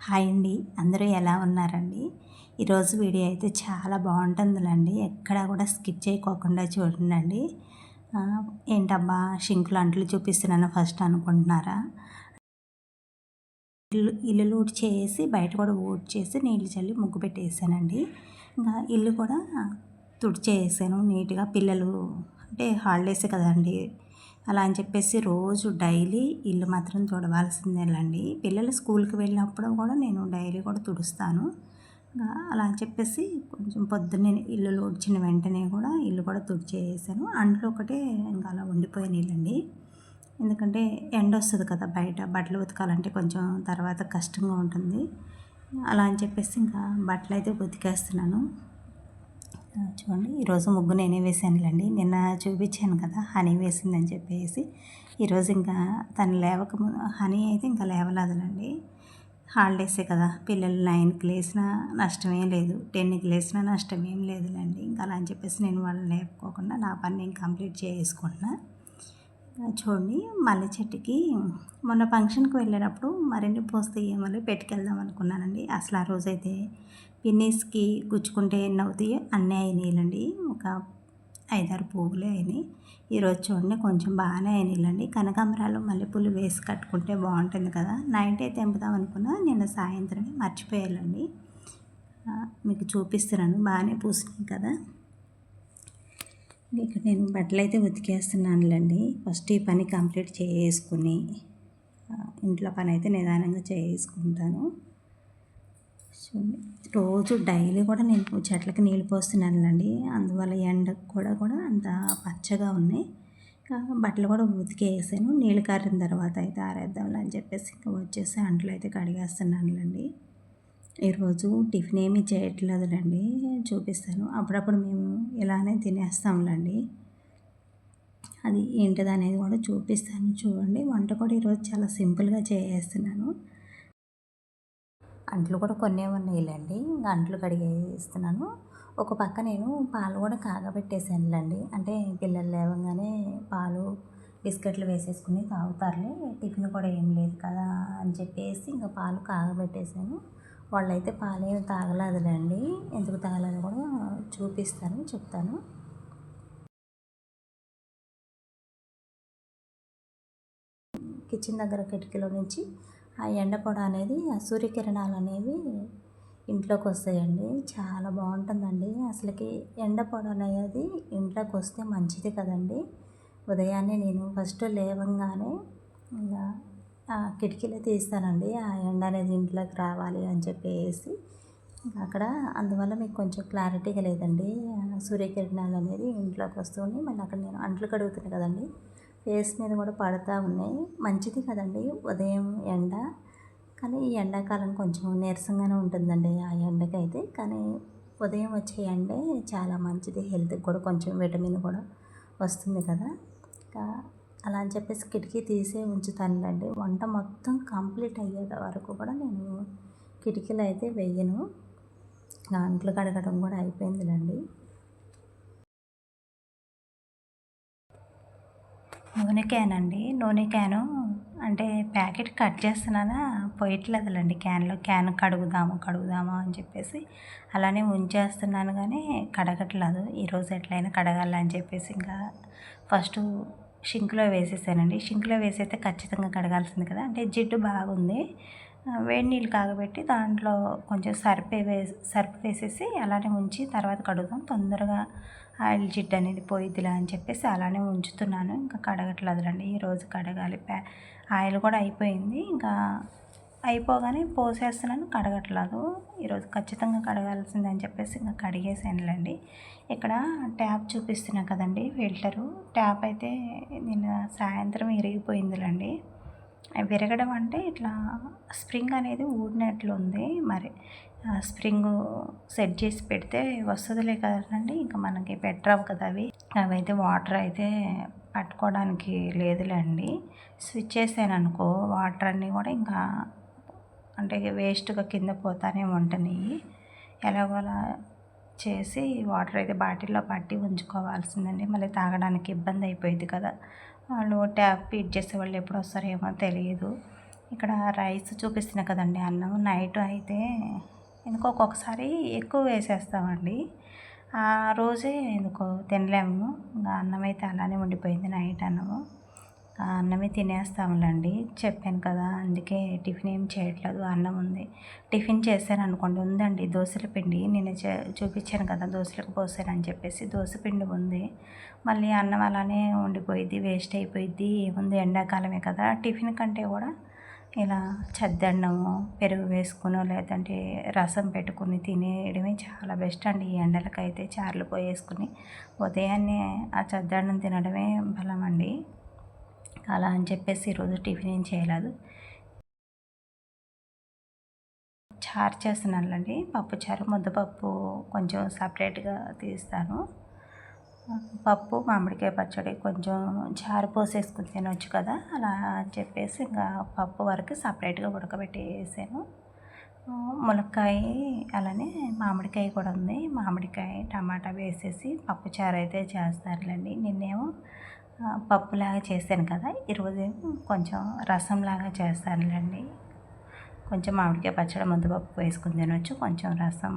Hi అండి. అందరూ ఎలా ఉన్నారండి? ఈరోజు వీడియో అయితే చాలా బాగుంటుందిలేండి. ఎక్కడా కూడా స్కిప్ చేయకోకుండా చూడండి. ఆహ్, ఏంటబ్బా షింక్‌లో అంట్లు చూపిస్తున్నాను ఫస్ట్ అనుకుంటున్నారా? ఇల్లు ఊడ్చేసి బయట కూడా ఊడ్చేసి నీళ్లు చల్లి ముగ్గు పెట్టేసానండి. ఇంకా ఇల్లు కూడా తుడిచేసాను నీట్‌గా. పిల్లలు అంటే హాలిడేసే కదండీ! అలా అని చెప్పేసి రోజు డైలీ ఇల్లు మాత్రం తుడవాల్సిందేనండి. పిల్లలు స్కూల్‌కి వెళ్ళినప్పుడు కూడా నేను డైలీ కూడా తుడుస్తాను. అలా అని చెప్పేసి కొంచెం పొద్దున్నే ఇల్లు ఊడ్చిన వెంటనే కూడా ఇల్లు కూడా తుడిచేసాను. అంట్లు ఒకటే ఇంకా అలా ఉండిపోయినాయిలెండి. ఎందుకంటే ఎండొస్తది కదా బయట. బట్టలు ఉతకాలంటే కొంచెం తర్వాత కష్టంగా ఉంటుంది. అలా అని చెప్పేసి ఇంకా బట్టలైతే ఉతికేస్తున్నాను. చూడండి ఈరోజు ముగ్గు నేనే వేసానులెండి. నిన్న చూపించాను కదా హనీ వేసిందని చెప్పేసి. ఈరోజు ఇంకా తను హనీ అయితే ఇంకా లేవలేదులెండి. హాలిడేసే కదా! పిల్లలు 9కి లేసినా నష్టమేం లేదు. 10కి లేసినా నష్టమేం లేదులెండి. ఇంకా అలా అని చెప్పేసి నేను వాళ్ళని లేపుకోకుండా నా పని నేను కంప్లీట్ చేసుకుంటున్నా. చూడండి మల్లె చెట్టుకి మొన్న ఫంక్షన్‌కి వెళ్ళేటప్పుడు మరిన్ని పూస్తాయి ఏమోలే పెట్టుకెళ్దాం అనుకున్నానండి. అసలు ఆ రోజైతే పిన్నీస్‌కి గుచ్చుకుంటే ఎన్ని అవుతాయో అన్నీ అయినాయిలెండి. ఒక 5, 6 పువ్వులే అయినాయి. ఈరోజు చూడండి కొంచెం బాగానే అయినాయిలెండి. కనకాంబరాలు మల్లెపూలు వేసి కట్టుకుంటే బాగుంటుంది కదా! నైటే తెంపుదాం అనుకున్నా నిన్న సాయంత్రమే మర్చిపోయానండి. మీకు చూపిస్తున్నాను బాగానే పూసినాయి కదా! ఇక్కడ నేను బట్టలైతే ఉతికేస్తున్నానులేండి. ఫస్ట్ ఈ పని కంప్లీట్ చేసుకుని ఇంట్లో పని అయితే నిదానంగా చేసుకుంటాను. రోజు డైలీ కూడా నేను చెట్లకి నీళ్ళు పోస్తున్నానులేండి. అందువల్ల ఎండకు కూడా అంత పచ్చగా ఉన్నాయి. బట్టలు కూడా ఉతికేసాను. నీళ్ళు కారిన తర్వాత అయితే ఆరేద్దాంలే అని చెప్పేసి ఇంకా వచ్చేసి అంట్లు అయితే కడిగేస్తున్నానులేండి. ఈరోజు టిఫిన్ ఏమీ చేయట్లేదులేండి. చూపిస్తాను. అప్పుడప్పుడు మేము ఇలానే తినేస్తాంలేండి. అది ఏంటిదనేది కూడా చూపిస్తాను చూడండి. వంట కూడా ఈరోజు చాలా సింపుల్గా చేసేస్తున్నాను. అంట్లు కూడా కొన్నే ఉన్నాయిలేండి. ఇంకా అంట్లు కడిగేస్తున్నాను. ఒక పక్క నేను పాలు కూడా కాగబెట్టేసానులేండి. అంటే పిల్లలు లేవగానే పాలు బిస్కెట్లు వేసేసుకుని తాగుతారులే. టిఫిన్ కూడా ఏం లేదు కదా అని చెప్పేసి ఇంకా పాలు కాగబెట్టేసాను. వాళ్ళైతే పాలేం తాగలేదులేండి. ఎందుకు తాగలేదో కూడా చెప్తాను. కిచెన్ దగ్గర కిటికీలో నుంచి ఆ ఎండ పొడ అనేది ఆ సూర్యకిరణాలు అనేవి ఇంట్లోకి వస్తాయండి. చాలా బాగుంటుందండి. అసలుకి ఎండ పొడ అనేది ఇంట్లోకి వస్తే మంచిది కదండి. ఉదయాన్నే నేను ఫస్ట్ లేవంగానే ఇంకా కిటికీలు తీస్తానండి. ఆ ఎండ అనేది ఇంట్లోకి రావాలి అని చెప్పేసి అక్కడ అందువల్ల మీకు కొంచెం క్లారిటీగా లేదండి. సూర్యకిరణాలు అనేది ఇంట్లోకి వస్తుంది. మళ్ళీ అక్కడ నేను అంట్లు కడుగుతున్నాను కదండి. ఫేస్ మీద కూడా పడతా ఉన్నాయి. మంచిది కదండి ఉదయం ఎండ. కానీ ఈ ఎండాకాలం కొంచెం నీరసంగానే ఉంటుందండి ఆ ఎండకైతే. కానీ ఉదయం వచ్చే ఎండే చాలా మంచిది. హెల్త్కి కూడా కొంచెం విటమిన్ కూడా వస్తుంది కదా! అలా అని చెప్పేసి కిటికీ తీసే ఉంచుతానులేండి. వంట మొత్తం కంప్లీట్ అయ్యేంత వరకు కూడా నేను కిటికీలు అయితే వేయను. అంట్లు కడగడం కూడా అయిపోయిందిలేండి. నూనె క్యాన్ అండి. నూనె క్యాను అంటే ప్యాకెట్ కట్ చేస్తున్నానా పోయట్లేదులేండి క్యాన్ కడుగుదాము అని చెప్పేసి అలానే ఉంచేస్తున్నాను కానీ కడగట్లేదు. ఈరోజు ఎట్లయినా కడగాలి అని చెప్పేసి ఇంకా ఫస్ట్ షింక్లో వేసేసానండి. షింక్లో వేసైతే ఖచ్చితంగా కడగాల్సింది కదా! అంటే జిడ్డు బాగుంది. వేడి నీళ్ళు కాగబెట్టి దాంట్లో కొంచెం సర్ఫ్ వేసేసి అలానే ఉంచి తర్వాత కడుగుదాం తొందరగా ఆయిల్ జిడ్డు అనేది పోయిద్దిలా అని చెప్పేసి అలానే ఉంచుతున్నాను. ఇంకా కడగట్లేదులేండి. ఈరోజు కడగాలి. ఆయిల్ కూడా అయిపోయింది. ఇంకా అయిపోగానే పోసేస్తున్నాను. కడగట్లేదు. ఈరోజు ఖచ్చితంగా కడగాల్సిందే అని చెప్పేసి ఇంకా కడిగేసానులేండి. ఇక్కడ ట్యాప్ చూపిస్తున్నా కదండి ఫిల్టరు. ట్యాప్ అయితే నిన్న సాయంత్రం ఇరిగిపోయిందిలేండి. విరగడం అంటే ఇట్లా స్ప్రింగ్ అనేది ఊడినట్లుంది. మరి స్ప్రింగు సెట్ చేసి పెడితే వస్తుందిలే కదండి. ఇంకా మనకి బెటర్ అవ్వు కదా అవైతే వాటర్ అయితే పట్టుకోవడానికి లేదులేండి. స్విచ్ చేసాను అనుకో వాటర్ అన్నీ కూడా ఇంకా అంటే వేస్ట్గా కింద పోతానే ఉంటున్నాయి. ఎలాగోలా చేసి వాటర్ అయితే బాటిల్లో పట్టి ఉంచుకోవాల్సిందండి. మళ్ళీ తాగడానికి ఇబ్బంది అయిపోయింది కదా! వాళ్ళు ట్యాప్ ఫీడ్ చేసే వాళ్ళు ఎప్పుడు వస్తారో ఏమో తెలియదు. ఇక్కడ రైస్ చూపిస్తున్నా కదండి అన్నం నైట్ అయితే ఎందుకో ఒక్కొక్కసారి ఎక్కువ వేసేస్తామండి. ఆ రోజే ఎందుకో తినలేము. ఇంకా అన్నం అయితే అలానే ఉండిపోయింది నైట్ అన్నము. ఆ అన్నమే తినేస్తాములేండి. చెప్పాను కదా! అందుకే టిఫిన్ ఏం చేయట్లేదు. అన్నం ఉంది. టిఫిన్ చేశాననుకోండి ఉందండి దోసల పిండి. నిన్న చూపించాను కదా! దోసలకు పోసానని చెప్పేసి దోస పిండి ఉంది. మళ్ళీ అన్నం అలానే ఉండిపోయిద్ది. వేస్ట్ అయిపోయిద్ది. ఏముంది ఎండాకాలమే కదా! టిఫిన్ కంటే కూడా ఇలా చద్దన్నము, పెరుగు వేసుకొనో లేదంటే రసం పెట్టుకొని తినేయడమే చాలా బెస్ట్ అండి. ఈ ఎండలకైతే చార్లు పోయేసుకొని ఉదయాన్నే ఆ చద్దన్నం తినడమే బలమండి. అలా అని చెప్పేసి ఈరోజు టిఫిన్ ఏం చేయలేదు. చారు చేస్తున్నానులేండి. పప్పుచారు, ముద్దపప్పు కొంచెం సపరేట్గా తీస్తాను. పప్పు, మామిడికాయ పచ్చడి కొంచెం చారు పోసేసుకుని తినొచ్చు కదా! అలా అని చెప్పేసి ఇంకా పప్పు వరకు సపరేట్గా ఉడకబెట్టేసాను. ములక్కాయ అలానే మామిడికాయ కూడా ఉంది. మామిడికాయ, టమాటా వేసేసి పప్పుచారు అయితే చేస్తారులేండి. నిన్నేమో పప్పులాగా చేశాను కదా! ఈరోజేమో కొంచెం రసంలాగా చేస్తానులేండి. కొంచెం మామిడికాయ పచ్చడి ముద్దపప్పు వేసుకుని తినొచ్చు. కొంచెం రసం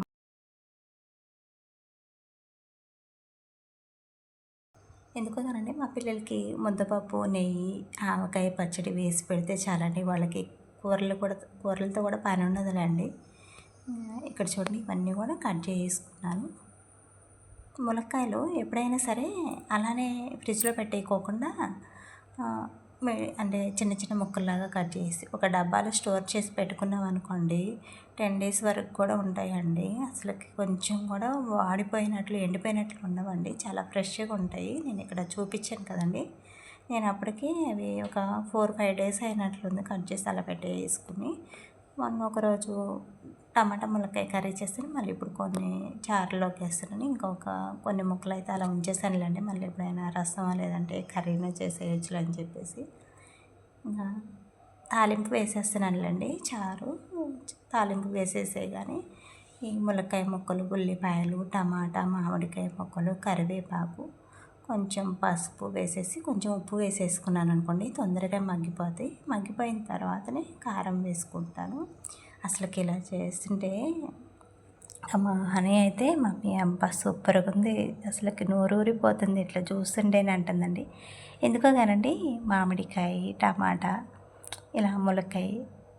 ఎందుకోనండి మా పిల్లలకి ముద్దపప్పు, నెయ్యి, ఆవకాయ పచ్చడి వేసి పెడితే చాలండి. వాళ్ళకి కూరలతో కూడా పని ఉండదులేండి. ఇక్కడ చూడండి ఇవన్నీ కూడా కట్ చేసుకున్నాను. ములక్కాయలు ఎప్పుడైనా సరే అలానే ఫ్రిడ్జ్లో పెట్టేయకోకుండా అంటే చిన్న చిన్న ముక్కల్లాగా కట్ చేసి ఒక డబ్బాలో స్టోర్ చేసి పెట్టుకున్నాం అనుకోండి 10 డేస్ వరకు కూడా ఉంటాయండి. అసలుకి కొంచెం కూడా వాడిపోయినట్లు ఎండిపోయినట్లు ఉండవండి. చాలా ఫ్రెష్గా ఉంటాయి. నేను ఇక్కడ చూపించాను కదండి. నేను అప్పటికి అవి ఒక 4-5 డేస్ అయినట్లుంది కట్ చేసి అలా పెట్టేసుకుని మొన్న ఒకరోజు టమాటా ములక్కాయ కర్రీ చేస్తాను. మళ్ళీ ఇప్పుడు కొన్ని చారులోకి వేస్తున్నాను. కొన్ని ముక్కలు అయితే అలా ఉంచేసానులేండి. మళ్ళీ ఎప్పుడైనా రసం లేదంటే కర్రీనే చేసేయచ్చులే అని చెప్పేసి ఇంకా తాలింపు వేసేస్తున్నానులేండి. చారు తాలింపు వేసేసేయగానే ఈ ములక్కాయ ముక్కలు, ఉల్లిపాయలు, టమాటా, మామిడికాయ ముక్కలు, కరివేపాకు, కొంచెం పసుపు వేసేసి కొంచెం ఉప్పు వేసేసుకున్నాను అనుకోండి తొందరగా మగ్గిపోతాయి. మగ్గిపోయిన తర్వాతనే కారం వేసుకుంటాను. అసలుకి ఇలా చేస్తుంటే మా హనీ అయితే మమ్మీ అబ్బా సూపర్గా ఉంది అసలుకి నోరూరిపోతుంది ఇట్లా చూస్తుంటేనే అంటుందండి. ఎందుకో కానండి మామిడికాయ, టమాటా ఇలా ములక్కాయ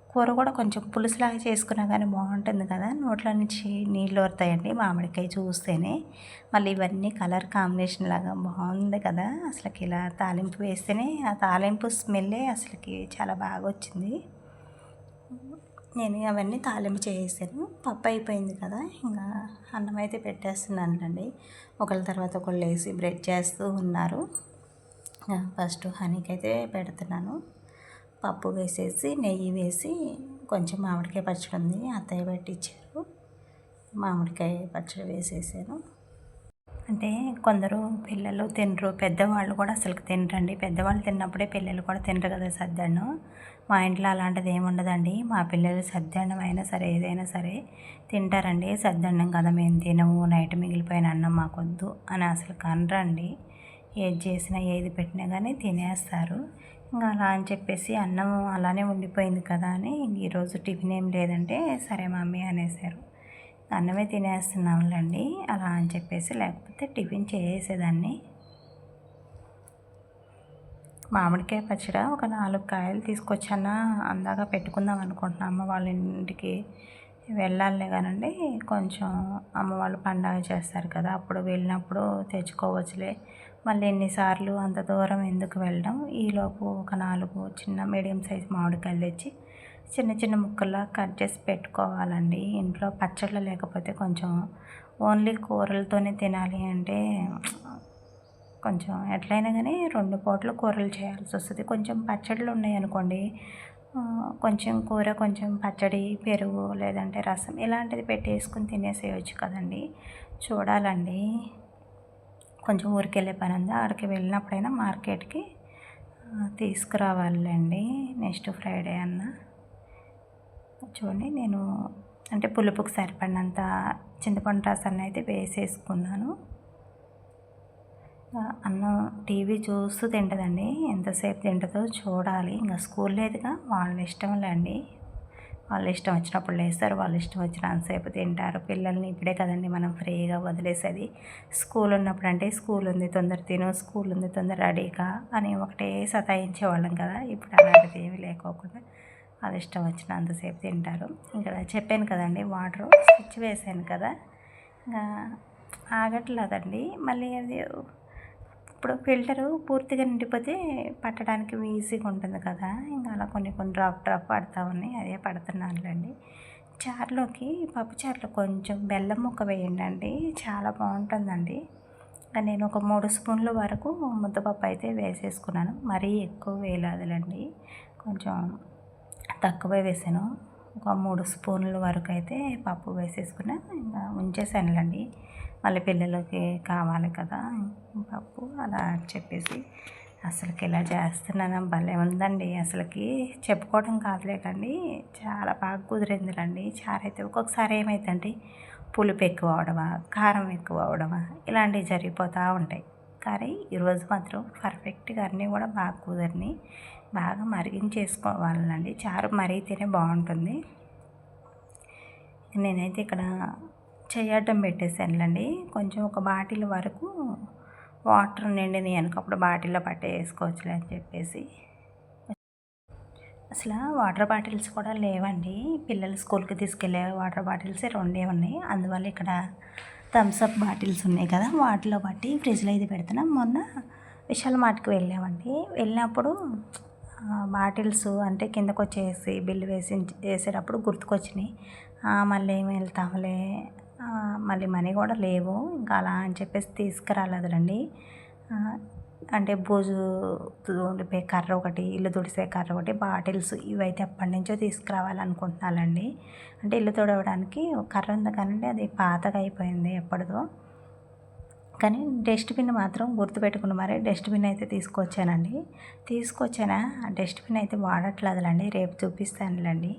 కూర కూడా కొంచెం పులుసులాగా చేసుకున్నా కానీ బాగుంటుంది కదా! నోట్లో నుంచి నీళ్ళు ఊరుతాయండి మామిడికాయ చూస్తేనే. మళ్ళీ ఇవన్నీ కలర్ కాంబినేషన్ లాగా బాగుంది కదా! అసలుకి ఇలా తాలింపు వేస్తేనే ఆ తాలింపు స్మెల్లే అసలుకి చాలా బాగా వచ్చింది. నేను అవన్నీ తాలింపు చేసాను. పప్పు అయిపోయింది కదా! ఇంకా అన్నం అయితే పెట్టేస్తున్నానులేండి. ఒకళ్ళ తర్వాత ఒకళ్ళు వేసి బ్రెడ్ చేస్తూ ఉన్నారు. ఫస్ట్ హనీకి అయితే పెడుతున్నాను. పప్పు వేసేసి నెయ్యి వేసి కొంచెం మామిడికాయ పచ్చడి ఉంది అత్తయ్య పెట్టించారు. మామిడికాయ పచ్చడి వేసేసాను. అంటే కొందరు పిల్లలు తినరు, పెద్దవాళ్ళు కూడా అసలుకి తినరండి. పెద్దవాళ్ళు తిన్నప్పుడే పిల్లలు కూడా తినరు కదా సద్దన్నం. మా ఇంట్లో అలాంటిది ఏమి ఉండదండి. మా పిల్లలు సద్దన్నం అయినా సరే ఏదైనా సరే తింటారండి. సద్దన్నం కదా మేము తినము, నైట్ మిగిలిపోయిన అన్నం మాకొద్దు అని అసలు కనరండి. ఏది చేసినా ఏది పెట్టినా కానీ తినేస్తారు. ఇంకా అలా అని చెప్పేసి అన్నం అలానే ఉండిపోయింది కదా అని ఈరోజు టిఫిన్ ఏం లేదంటే సరే మమ్మీ అనేసారు. అన్నమే తినేస్తున్నాంలేండి అలా అని చెప్పేసి, లేకపోతే టిఫిన్ చేసేదాన్ని. మామిడికాయ పచ్చడి ఒక 4 కాయలు తీసుకొచ్చానా అందాక పెట్టుకుందాం అనుకుంటున్నా. అమ్మ వాళ్ళ ఇంటికి వెళ్ళాలే కానండి కొంచెం అమ్మ వాళ్ళు పండగ చేస్తారు కదా అప్పుడు వెళ్ళినప్పుడు తెచ్చుకోవచ్చులే. మళ్ళీ ఎన్నిసార్లు అంత దూరం ఎందుకు వెళ్ళడం. ఈలోపు ఒక 4 చిన్న మీడియం సైజ్ మామిడికాయలు తెచ్చి చిన్న చిన్న ముక్కల్లా కట్ చేసి పెట్టుకోవాలండి. ఇంట్లో పచ్చళ్ళు లేకపోతే కొంచెం ఓన్లీ కూరలతోనే తినాలి అంటే కొంచెం ఎట్లయినా కానీ 2 పూటలు కూరలు చేయాల్సి వస్తుంది. కొంచెం పచ్చళ్ళు ఉన్నాయనుకోండి కొంచెం కూర, కొంచెం పచ్చడి, పెరుగు లేదంటే రసం ఇలాంటిది పెట్టేసుకుని తినేసేయచ్చు కదండి. చూడాలండి. కొంచెం ఊరికెళ్ళే పని ఉంది. అక్కడికి వెళ్ళినప్పుడైనా మార్కెట్కి తీసుకురావాలండి నెక్స్ట్ ఫ్రైడే అన్న. చూడండి నేను అంటే పులుపుకి సరిపడినంత చింతపండు రసాన్ని అయితే వేసేసుకున్నాను. అన్నం టీవీ చూస్తూ తింటుందండి. ఎంతసేపు తింటుందో చూడాలి. ఇంకా స్కూల్ లేదుగా, వాళ్ళ ఇష్టంలేండి. వాళ్ళ ఇష్టం వచ్చినప్పుడు లేస్తారు, వాళ్ళ ఇష్టం వచ్చినంతసేపు తింటారు. పిల్లల్ని ఇప్పుడే కదండి మనం ఫ్రీగా వదిలేసేది. స్కూల్ ఉన్నప్పుడు అంటే స్కూల్ ఉంది తొందర తిను, స్కూల్ ఉంది తొందర రెడీగా అని ఒకటే సతాయించేవాళ్ళం కదా. ఇప్పుడు అలాంటిది ఏమీ లేకోకుండా వాళ్ళ ఇష్టం వచ్చినంతసేపు తింటారు. ఇంకా చెప్పాను కదండి, వాటరు స్విచ్ వేసాను కదా, ఇంకా ఆగట్లేదండి. మళ్ళీ అది ఇప్పుడు ఫిల్టరు పూర్తిగా నిండిపోతే పట్టడానికి ఈజీగా ఉంటుంది కదా. ఇంకా అలా కొన్ని కొన్ని డ్రాప్ పడతా ఉన్నాయి, అదే పడుతున్నానులేండి. చారులోకి పప్పుచారులో కొంచెం బెల్లం ముక్క వేయండి, చాలా బాగుంటుందండి. నేను ఒక 3 స్పూన్ల వరకు ముద్దపప్పు అయితే వేసేసుకున్నాను. మరీ ఎక్కువ వేయలేదులేండి, కొంచెం తక్కువే వేసాను. ఒక 3 స్పూన్ల వరకు అయితే పప్పు వేసేసుకున్నా, ఇంకా ఉంచేసానులేండి. మళ్ళీ పిల్లలకి కావాలి కదా పప్పు, అలా చెప్పేసి అసలుకి ఇలా చేస్తున్నాను. భలే ఉందండి అసలుకి, చెప్పుకోవడం కాదులే కానీ చాలా బాగా కుదిరిందిలండి. చారు అయితే ఒక్కొక్కసారి ఏమైందంటే పులుపు ఎక్కువ అవడమా, కారం ఎక్కువ అవడమా, ఇలాంటివి జరిగిపోతూ ఉంటాయి. కానీ ఈరోజు మాత్రం పర్ఫెక్ట్గా అన్నీ కూడా బాగా కుదిరినాయి. బాగా మరిగించేసుకోవాలండి, చారు మరిగితేనే బాగుంటుంది. నేనైతే ఇక్కడ చెయ్యడ్డం పెట్టేసానులేండి. కొంచెం ఒక బాటిల్ వరకు వాటర్ నిండినాయి అనుకో, అప్పుడు బాటిల్లో పట్టేసుకోవచ్చులే అని చెప్పేసి. అసలు వాటర్ బాటిల్స్ కూడా లేవండి, పిల్లలు స్కూల్కి తీసుకెళ్ళే వాటర్ బాటిల్స్ 2 ఉన్నాయి. అందువల్ల ఇక్కడ థమ్స్అప్ బాటిల్స్ ఉన్నాయి కదా, వాటిలో పట్టి ఫ్రిడ్జ్లో అయితే పెడుతున్నాం. మొన్న విశాల్ మార్ట్కి వెళ్ళామండి, వెళ్ళినప్పుడు బాటిల్స్ అంటే కిందకు వచ్చేసి బిల్లు వేసేటప్పుడు గుర్తుకొచ్చినాయి. మళ్ళీ ఏమి వెళ్తాంలే, మళ్ళీ మనీ కూడా లేవు, ఇంకా అలా అని చెప్పేసి తీసుకురాలేదులండి. అంటే బూజు తుడిపే కర్ర ఒకటి, ఇల్లు తుడిసే కర్ర ఒకటి, బాటిల్స్ ఇవైతే ఎప్పటి నుంచో తీసుకురావాలనుకుంటున్నానండి. అంటే ఇల్లు తుడవడానికి ఒక కర్ర ఉంది కానీ అది పాతగా అయిపోయింది ఎప్పటిదో. కానీ డస్ట్బిన్ మాత్రం గుర్తుపెట్టుకుని మరి డస్ట్బిన్ అయితే తీసుకొచ్చానండి. తీసుకొచ్చానా, ఆ డస్ట్బిన్ అయితే వాడట్లేదులండి, రేపు చూపిస్తానులేండి.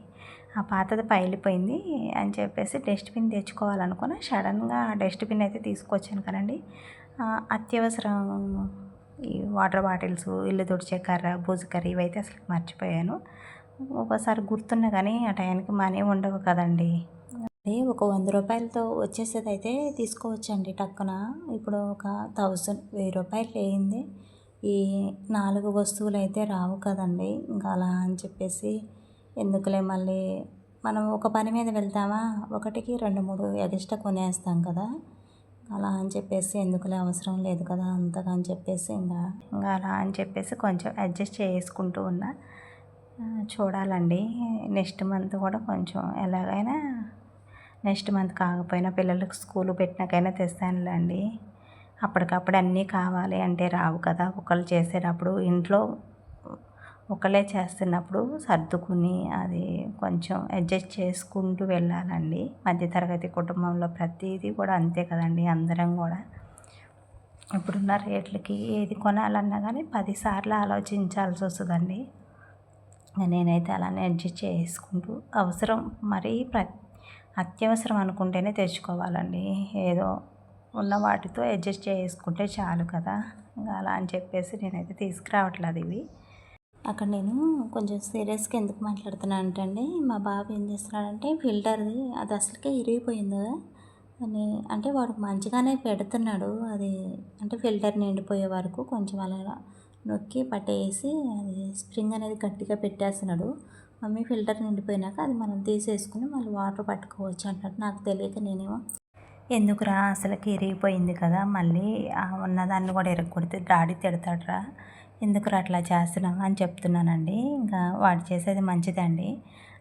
ఆ పాతది పగిలిపోయింది అని చెప్పేసి డస్ట్బిన్ తెచ్చుకోవాలనుకుని సడన్గా డస్ట్బిన్ అయితే తీసుకొచ్చాను కదండి. అత్యవసరం ఈ వాటర్ బాటిల్స్, ఇల్లు తుడిచే కర్ర, బూజు కర్ర ఇవైతే అసలు మర్చిపోయాను. ఒకసారి గుర్తున్నా కానీ ఆ టైంకి మనీ ఉండవు కదండి. అదే ఒక 100 రూపాయలతో వచ్చేసేది అయితే తీసుకోవచ్చండి టక్కున. ఇప్పుడు ఒక 1000 రూపాయలు లేనిది ఈ 4 వస్తువులు అయితే రావు కదండి. ఇంకా అలా అని చెప్పేసి ఎందుకులే, మళ్ళీ మనం ఒక పని మీద వెళ్తామా, ఒకటికి 2, 3 ఎక్స్ట్రా కొనేస్తాం కదా. అలా అని చెప్పేసి ఎందుకులే, అవసరం లేదు కదా అంతగా అని చెప్పేసి ఇంకా అలా అని చెప్పేసి కొంచెం అడ్జస్ట్ చేసుకుంటూ ఉన్నా. చూడాలండి, నెక్స్ట్ మంత్ కూడా కొంచెం ఎలాగైనా, నెక్స్ట్ మంత్ కాకపోయినా పిల్లలకు స్కూల్ పెట్టినాకైనా తెస్తానులేండి. అప్పటికప్పుడు అన్నీ కావాలి అంటే రావు కదా. ఒకళ్ళు చేసేటప్పుడు ఇంట్లో ఒకళ్ళే చేస్తున్నప్పుడు సర్దుకుని అది కొంచెం అడ్జస్ట్ చేసుకుంటూ వెళ్ళాలండి. మధ్యతరగతి కుటుంబంలో ప్రతిదీ కూడా అంతే కదండి. అందరం కూడా ఇప్పుడున్న రేట్లకి ఏది కొనాలన్నా కానీ 10 సార్లు ఆలోచించాల్సి వస్తుందండి. నేనైతే అలానే అడ్జస్ట్ చేసుకుంటూ, అవసరం మరీ అత్యవసరం అనుకుంటేనే తెచ్చుకోవాలండి. ఏదో ఉన్న వాటితో అడ్జస్ట్ చేసుకుంటే చాలు కదా. ఇంకా అలా అని చెప్పేసి నేనైతే తీసుకురావట్లేదు ఇవి. అక్కడ నేను కొంచెం సీరియస్గా ఎందుకు మాట్లాడుతున్నాను అంటే, మా బాబు ఏం చేస్తున్నాడంటే ఫిల్టర్ది అది అసలుకే ఇరిగిపోయింది కదా అని, అంటే వాడు మంచిగానే పెడుతున్నాడు అది, అంటే ఫిల్టర్ నిండిపోయే వరకు కొంచెం అలా నొక్కి పట్టేసి అది స్ప్రింగ్ అనేది గట్టిగా పెట్టేస్తున్నాడు. మమ్మీ ఫిల్టర్ నిండిపోయినాక అది మనం తీసేసుకుని మళ్ళీ వాటర్ పట్టుకోవచ్చు అంటాడు. నాకు తెలియక నేనేమో ఎందుకురా అసలుకి ఇరిగిపోయింది కదా, మళ్ళీ ఉన్నదాన్ని కూడా ఇరగొడితే డాడీ తిడతాడురా, ఎందుకురా అట్లా చేస్తున్నావు అని చెప్తున్నానండి. ఇంకా వాడు చేసేది మంచిదండి.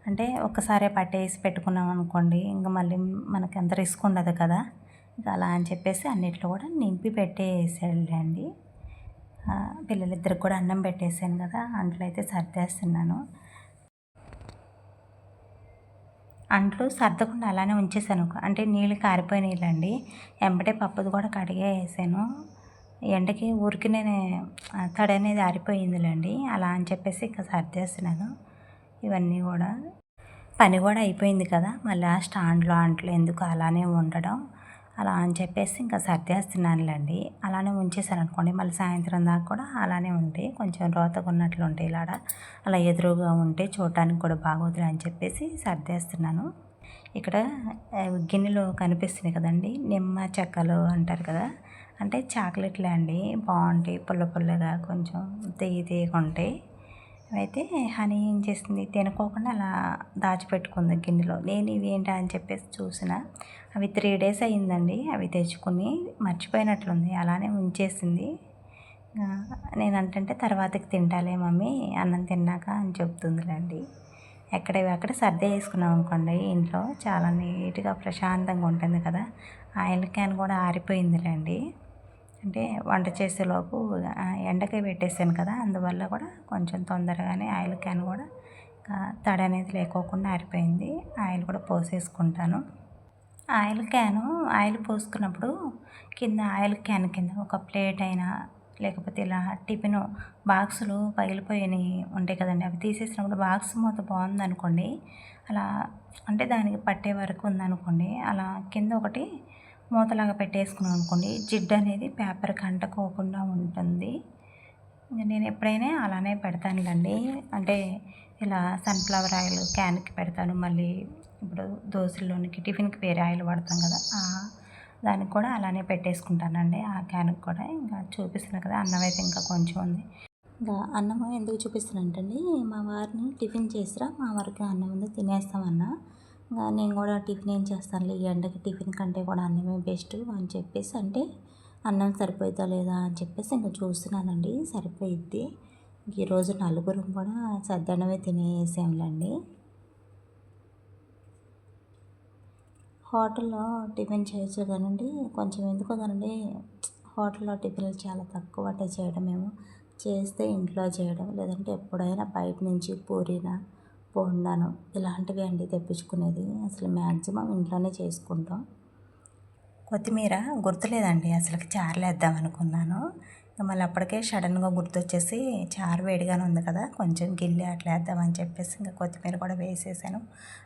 అంటే ఒక్కసారే పట్టేసి పెట్టుకున్నాం అనుకోండి, ఇంకా మళ్ళీ మనకి అంత రిస్క్ ఉండదు కదా. ఇంకా అలా అని చెప్పేసి అన్నిట్లో కూడా నింపి పెట్టేసాడులేండి. పిల్లలిద్దరికి కూడా అన్నం పెట్టేసాను కదా, అంట్లో అయితే సర్దేస్తున్నాను. అంట్లు సర్దకుండా అలానే ఉంచేసాను, అంటే నీళ్ళు కారిపోయి నీళ్ళండి. వెంబడే పప్పుది కూడా కడిగే వేసాను. ఎండకి ఊరికి నేను తడి అనేది ఆరిపోయిందిలేండి. అలా అని చెప్పేసి ఇక సర్దేస్తున్నాను. ఇవన్నీ కూడా పని కూడా అయిపోయింది కదా, మళ్ళీ ఆ స్టాండ్లో అంట్లు ఎందుకు అలానే ఉండడం అలా అని చెప్పేసి ఇంకా సర్దేస్తున్నానులేండి. అలానే ఉంచేసాను అనుకోండి, మళ్ళీ సాయంత్రం దాకా కూడా అలానే ఉంటాయి. కొంచెం రోతగా ఉన్నట్లు ఉంటాయి ఇలాడ. అలా ఎదురుగా ఉంటే చూడటానికి కూడా బాగోదులే అని చెప్పేసి సర్దేస్తున్నాను. ఇక్కడ గిన్నెలో కనిపిస్తున్నాయి కదండీ! నిమ్మ చెక్కలు అంటారు కదా! అంటే చాక్లెట్లే అండి. బాగుంటాయి. పుల్ల పుల్లగా కొంచెం తియ్య తియ్యగా ఉంటాయి. అయితే హనీ ఏం చేసింది, తినుకోకుండా అలా దాచిపెట్టుకుంది గిన్నెలో. నేను ఇవి ఏంటా అని చెప్పేసి చూసిన, అవి 3 డేస్ అయ్యిందండి అవి తెచ్చుకొని. మర్చిపోయినట్లుంది, అలానే ఉంచేసింది. నేను అంటుంటే తర్వాతకి తింటాలే మమ్మీ అన్నం తిన్నాక అని చెప్తుందిలేండి. ఎక్కడవి అక్కడ సర్దేసుకున్నాం అనుకోండి ఇంట్లో చాలా నీట్గా ప్రశాంతంగా ఉంటుంది కదా. ఆయిల్ క్యాన్ కూడా ఆరిపోయిందిలేండి. అంటే వంట చేసేలోపు ఎండకే పెట్టేసాను కదా, అందువల్ల కూడా కొంచెం తొందరగానే ఆయిల్ క్యాన్ కూడా తడి అనేది లేకోకుండా ఆరిపోయింది. ఆయిల్ కూడా పోసేసుకుంటాను. ఆయిల్ క్యాను ఆయిల్ పోసుకున్నప్పుడు కింద ఆయిల్ క్యాన్ కింద ఒక ప్లేట్ అయినా, లేకపోతే ఇలా టిఫిన్ బాక్సులు పగిలిపోయినవి ఉంటాయి కదండి, అవి తీసేసినప్పుడు బాక్స్ మూత బాగుందనుకోండి, అలా అంటే దానికి పట్టే వరకు ఉందనుకోండి, అలా కింద ఒకటి మూతలాగా పెట్టేసుకున్నాం అనుకోండి, జిడ్డు అనేది పేపర్కి అంటుకోకుండా ఉంటుంది. నేను ఎప్పుడైనా అలానే పెడతానులేండి. అంటే ఇలా సన్ఫ్లవర్ ఆయిల్ క్యాన్కి పెడతాను. మళ్ళీ ఇప్పుడు దోశల్లోనికి టిఫిన్కి వేరే ఆయిల్ వాడతాం కదా, దానికి కూడా అలానే పెట్టేసుకుంటానండి. ఆ క్యాన్కి కూడా ఇంకా చూపిస్తున్నాను కదా, అన్నం అయితే ఇంకా కొంచెం ఉంది. ఇంకా అన్నం ఎందుకు చూపిస్తున్నానంటండి, మా వారిని టిఫిన్ చేసిరా, మా వారికి అన్నం ఉంది తినేస్తామన్నా. ఇంకా నేను కూడా టిఫిన్ ఏం చేస్తానులే, ఈ ఎండకి టిఫిన్ కంటే కూడా అన్నమే బెస్ట్ అని చెప్పేసి, అంటే అన్నం సరిపోతుందా లేదా అని చెప్పేసి ఇంకా చూస్తున్నానండి. సరిపోయిద్ది. ఈరోజు నలుగురం కూడా సద్దన్నమే తినేసాంలేండి. హోటల్లో టిఫిన్ చేయొచ్చు కానండి, కొంచెం ఎందుకో కానండి హోటల్లో టిఫిన్లు చాలా తక్కువ చేయడం. మేము చేస్తే ఇంట్లో చేయడం, లేదంటే ఎప్పుడైనా బయట నుంచి పూరీనా బోండాను ఇలాంటివి అండి తెప్పించుకునేది. అసలు మ్యాక్సిమం ఇంట్లోనే చేసుకుంటాం. కొత్తిమీర గుర్తులేదండి, అసలుకి చారులో వేద్దాం అనుకున్నాను. మళ్ళీ అప్పటికే సడన్గా గుర్తొచ్చేసి చారు వేడిగానే ఉంది కదా, కొంచెం గిల్లి అట్లా వేద్దామని చెప్పేసి ఇంకా కొత్తిమీర కూడా వేసేసాను.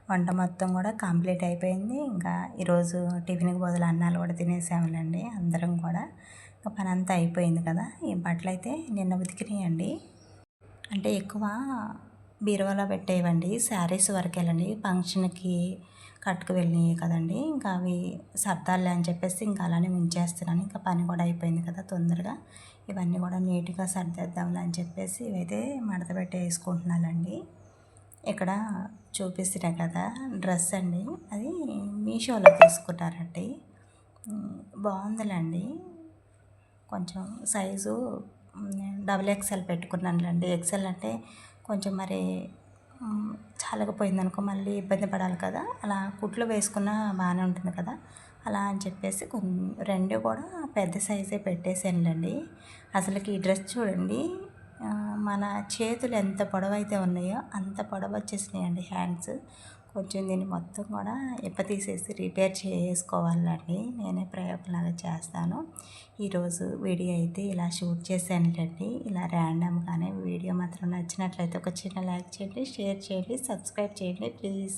వంట మొత్తం కూడా కంప్లీట్ అయిపోయింది. ఇంకా ఈరోజు టిఫిన్కి బదులు అన్నాలు కూడా తినేసాములేండి అందరం కూడా. ఇంకా పని అంతా అయిపోయింది కదా. ఈ బట్టలు అయితే నిన్న ఉతికినాయండి. అంటే ఎక్కువ బీరువాలో పెట్టేవండి, శారీస్ వరకేనండి. ఫంక్షన్కి కట్టుకు వెళ్ళినాయి కదండి, ఇంకా అవి సర్దాలే అని చెప్పేసి ఇంకా అలానే ఉంచేస్తున్నాను. ఇంకా పని కూడా అయిపోయింది కదా తొందరగా, ఇవన్నీ కూడా నీట్గా సర్దేద్దాంలే అని చెప్పేసి ఇవైతే మడత పెట్టి వేసుకుంటున్నానండి. ఇక్కడ చూపిస్తున్నా కదా డ్రెస్ అండి, అది మీషోలో తీసుకున్నారండి. బాగుందిలేండి. కొంచెం సైజు XXL పెట్టుకున్నానులేండి. ఎక్సెల్ అంటే కొంచెం మరి చాలకపోయిందనుకో మళ్ళీ ఇబ్బంది పడాలి కదా, అలా కుట్లు వేసుకున్న బాగానే ఉంటుంది కదా, అలా అని చెప్పేసి రెండు కూడా పెద్ద సైజే పెట్టేసానులేండి. అసలుకి ఈ డ్రెస్ చూడండి, మన చేతులు ఎంత పొడవైతే ఉన్నాయో అంత పొడవు వచ్చేసినాయండి హ్యాండ్స్. కొంచెం దీన్ని మొత్తం కూడా తీసేసి రిపేర్ చేసుకోవాలండి. నేనే ప్రయోగంలాగా చేస్తాను. ఈరోజు వీడియో అయితే ఇలా షూట్ చేశానులేండి, ఇలా ర్యాండమ్గానే. వీడియో మాత్రం నచ్చినట్లయితే ఒక చిన్న లైక్ చేయండి, షేర్ చేయండి, సబ్స్క్రైబ్ చేయండి ప్లీజ్.